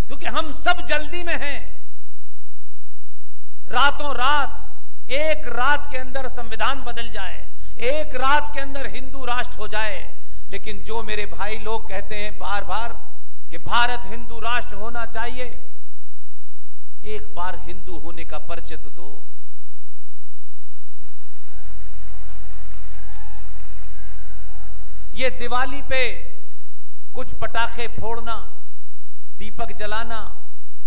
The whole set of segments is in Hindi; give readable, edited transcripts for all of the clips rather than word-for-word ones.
क्योंकि हम सब जल्दी में हैं। रातों रात, एक रात के अंदर संविधान बदल जाए, एक रात के अंदर हिंदू राष्ट्र हो जाए। लेकिन जो मेरे भाई लोग कहते हैं बार बार कि भारत हिंदू राष्ट्र होना चाहिए, एक बार हिंदू होने का परिचय तो दो। ये दिवाली पे कुछ पटाखे फोड़ना, दीपक जलाना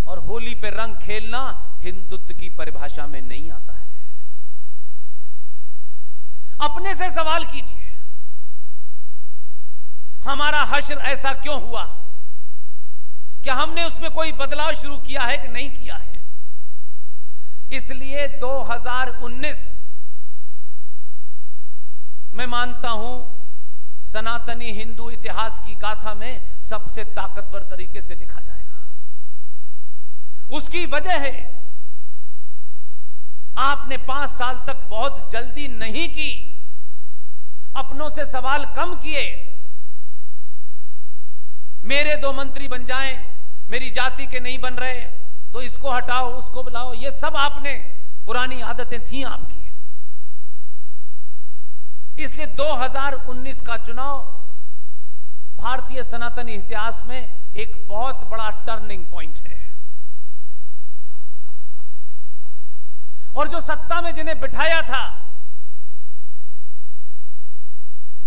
और होली पे रंग खेलना हिंदुत्व की परिभाषा में नहीं आता है। अपने से सवाल कीजिए, हमारा हश्र ऐसा क्यों हुआ? क्या हमने उसमें कोई बदलाव शुरू किया है कि नहीं किया है? इसलिए 2019 मैं मानता हूं सनातनी हिंदू इतिहास की गाथा में सबसे ताकतवर तरीके से लिखा जाएगा। उसकी वजह है आपने 5 साल तक बहुत जल्दी नहीं की, अपनों से सवाल कम किए। मेरे 2 मंत्री बन जाएं, मेरी जाति के नहीं बन रहे तो इसको हटाओ, उसको बुलाओ, ये सब आपने पुरानी आदतें थी आपकी। इसलिए 2019 का चुनाव भारतीय सनातनी इतिहास में एक बहुत बड़ा टर्निंग पॉइंट है। और जो सत्ता में जिन्हें बिठाया था,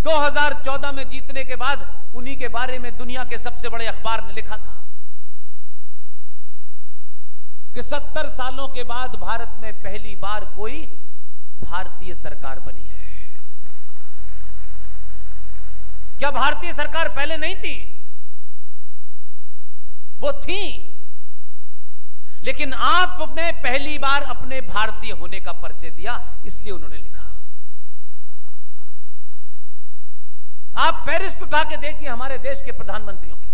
2014 में जीतने के बाद उन्हीं के बारे में दुनिया के सबसे बड़े अखबार ने लिखा था कि 70 सालों के बाद भारत में पहली बार कोई भारतीय सरकार बनी है। क्या भारतीय सरकार पहले नहीं थी? वो थी, लेकिन आपने पहली बार अपने भारतीय होने का परिचय दिया, इसलिए उन्होंने लिखा। आप फहरिस्त उठा के देखिए हमारे देश के प्रधानमंत्रियों की।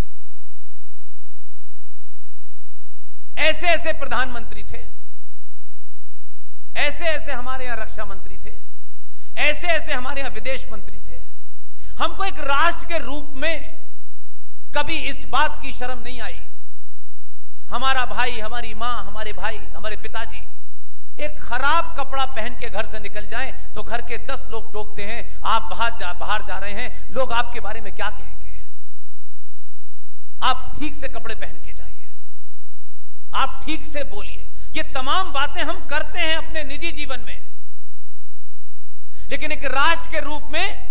ऐसे ऐसे प्रधानमंत्री थे, ऐसे ऐसे हमारे यहां रक्षा मंत्री थे, ऐसे ऐसे हमारे यहां विदेश मंत्री थे। हमको एक राष्ट्र के रूप में कभी इस बात की शर्म नहीं आई। हमारा भाई, हमारी मां, हमारे भाई, हमारे पिताजी एक खराब कपड़ा पहन के घर से निकल जाएं तो घर के 10 लोग टोकते हैं, आप बाहर जा रहे हैं, लोग आपके बारे में क्या कहेंगे? आप ठीक से कपड़े पहन के जाइए, आप ठीक से बोलिए। ये तमाम बातें हम करते हैं अपने निजी जीवन में, लेकिन एक राष्ट्र के रूप में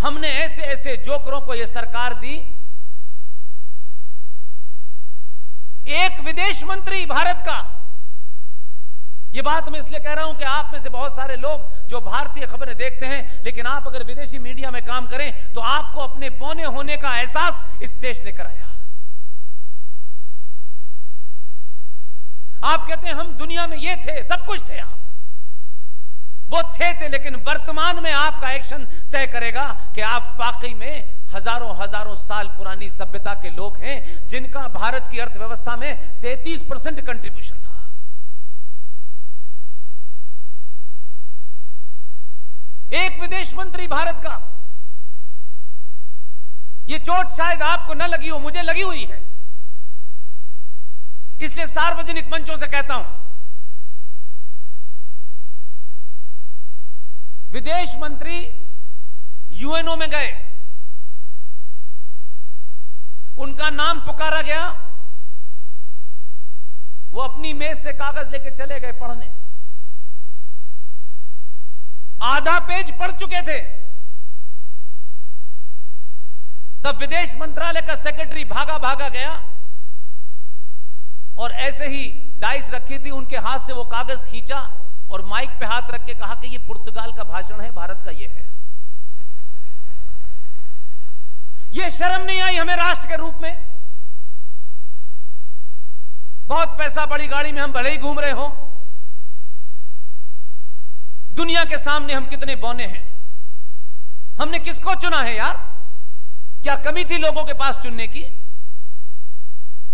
हमने ऐसे ऐसे जोकरों को यह सरकार दी। एक विदेश मंत्री भारत का, यह बात मैं इसलिए कह रहा हूं कि आप में से बहुत सारे लोग जो भारतीय खबरें देखते हैं, लेकिन आप अगर विदेशी मीडिया में काम करें तो आपको अपने पौने होने का एहसास इस देश ने कराया। आप कहते हैं हम दुनिया में ये थे, सब कुछ थे, आप वो थे, लेकिन वर्तमान में आपका एक्शन तय करेगा कि आप वाकई में हजारों हजारों साल पुरानी सभ्यता के लोग हैं, जिनका भारत की अर्थव्यवस्था में 33% कंट्रीब्यूशन था। एक विदेश मंत्री भारत का, यह चोट शायद आपको न लगी हो, मुझे लगी हुई है, इसलिए सार्वजनिक मंचों से कहता हूं, विदेश मंत्री यूएनओ में गए, उनका नाम पुकारा गया, वो अपनी मेज से कागज लेके चले गए पढ़ने। आधा पेज पढ़ चुके थे, तब विदेश मंत्रालय का सेक्रेटरी भागा गया और ऐसे ही डाइस रखी थी, उनके हाथ से वो कागज खींचा और माइक पे हाथ रख के कहा कि ये पुर्तगाल का भाषण है, भारत का ये है। ये शर्म नहीं आई हमें राष्ट्र के रूप में? बहुत पैसा बड़ी गाड़ी में हम भले ही घूम रहे हो, दुनिया के सामने हम कितने बौने हैं। हमने किसको चुना है यार? क्या कमी थी लोगों के पास चुनने की?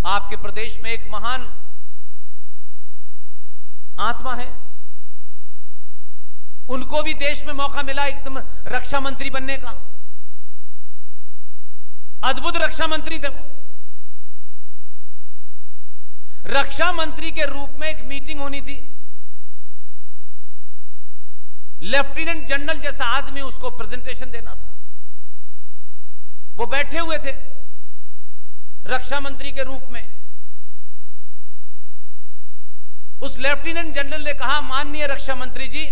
आपके प्रदेश में एक महान आत्मा है, उनको भी देश में मौका मिला एकदम रक्षा मंत्री बनने का। अद्भुत रक्षा मंत्री थे वो, रक्षा मंत्री के रूप में एक मीटिंग होनी थी, लेफ्टिनेंट जनरल जैसा आदमी उसको प्रेजेंटेशन देना था। वो बैठे हुए थे रक्षा मंत्री के रूप में। उस लेफ्टिनेंट जनरल ने कहा, माननीय रक्षा मंत्री जी,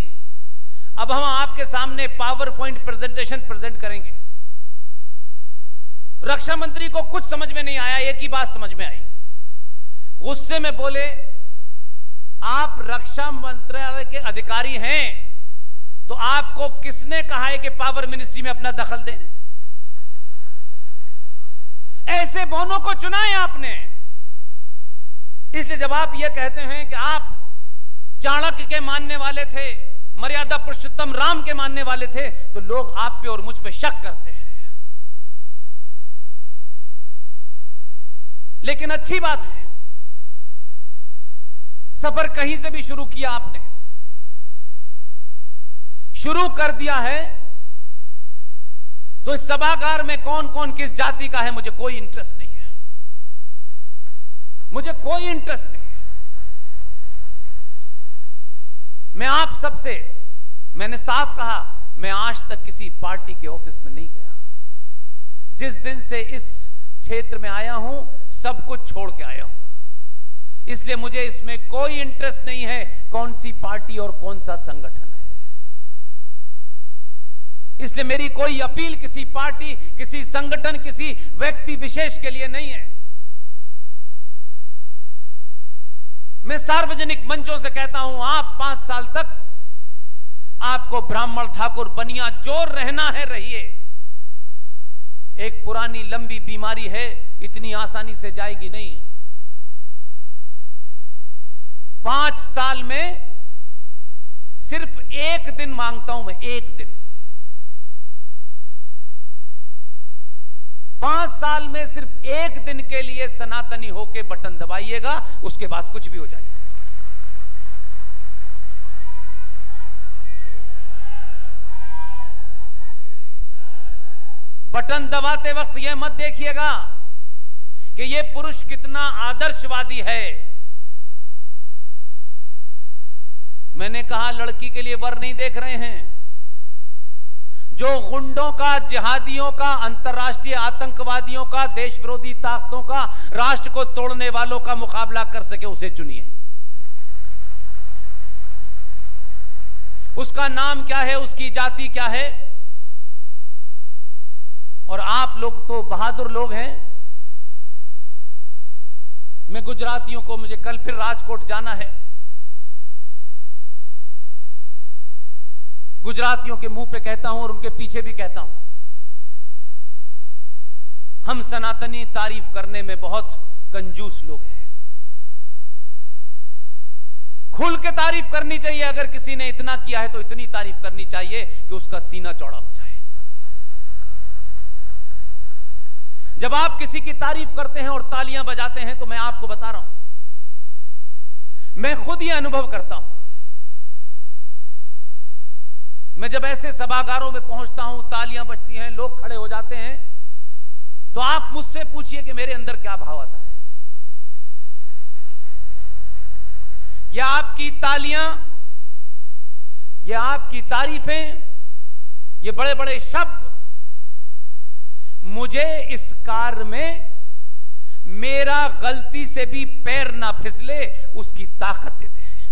अब हम आपके सामने पावर पॉइंट प्रेजेंटेशन प्रेजेंट करेंगे। रक्षा मंत्री को कुछ समझ में नहीं आया, एक ही बात समझ में आई। गुस्से में बोले, आप रक्षा मंत्रालय के अधिकारी हैं तो आपको किसने कहा है कि पावर मिनिस्ट्री में अपना दखल दें? ऐसे बोनों को चुना है आपने। इसलिए जब आप यह कहते हैं कि आप चाणक्य के मानने वाले थे, मर्यादा पुरुषोत्तम राम के मानने वाले थे, तो लोग आप पे और मुझ पे शक करते हैं। लेकिन अच्छी बात है, सफर कहीं से भी शुरू किया आपने, शुरू कर दिया है, तो इस सभागार में कौन कौन किस जाति का है मुझे कोई इंटरेस्ट नहीं है, मुझे कोई इंटरेस्ट नहीं है। मैं आप सबसे, मैंने साफ कहा, मैं आज तक किसी पार्टी के ऑफिस में नहीं गया। जिस दिन से इस क्षेत्र में आया हूं, सब कुछ छोड़ के आया हूं। इसलिए मुझे इसमें कोई इंटरेस्ट नहीं है कौन सी पार्टी और कौन सा संगठन है। इसलिए मेरी कोई अपील किसी पार्टी, किसी संगठन, किसी व्यक्ति विशेष के लिए नहीं है। मैं सार्वजनिक मंचों से कहता हूं, आप 5 साल तक आपको ब्राह्मण ठाकुर बनिया जोर रहना है, रहिए। एक पुरानी लंबी बीमारी है, इतनी आसानी से जाएगी नहीं। 5 साल में सिर्फ एक दिन मांगता हूं मैं, एक दिन। 5 साल में सिर्फ एक दिन के लिए सनातनी होके बटन दबाइएगा, उसके बाद कुछ भी हो जाएगा। बटन दबाते वक्त यह मत देखिएगा कि यह पुरुष कितना आदर्शवादी है। मैंने कहा, लड़की के लिए वर नहीं देख रहे हैं जो गुंडों का, जिहादियों का, अंतर्राष्ट्रीय आतंकवादियों का, देश विरोधी ताकतों का, राष्ट्र को तोड़ने वालों का मुकाबला कर सके, उसे चुनिए। उसका नाम क्या है, उसकी जाति क्या है। और आप लोग तो बहादुर लोग हैं। मैं गुजरातियों को, मुझे कल फिर राजकोट जाना है, गुजरातियों के मुंह पे कहता हूं और उनके पीछे भी कहता हूं, हम सनातनी तारीफ करने में बहुत कंजूस लोग हैं। खुल के तारीफ करनी चाहिए। अगर किसी ने इतना किया है तो इतनी तारीफ करनी चाहिए कि उसका सीना चौड़ा हो जाए। जब आप किसी की तारीफ करते हैं और तालियां बजाते हैं, तो मैं आपको बता रहा हूं, मैं खुद ये अनुभव करता हूं। मैं जब ऐसे सभागारों में पहुंचता हूं, तालियां बजती हैं, लोग खड़े हो जाते हैं, तो आप मुझसे पूछिए कि मेरे अंदर क्या भाव आता है। यह आपकी तालियां, यह आपकी तारीफें, ये बड़े बड़े शब्द मुझे इस कार्य में मेरा गलती से भी पैर ना फिसले उसकी ताकत देते हैं।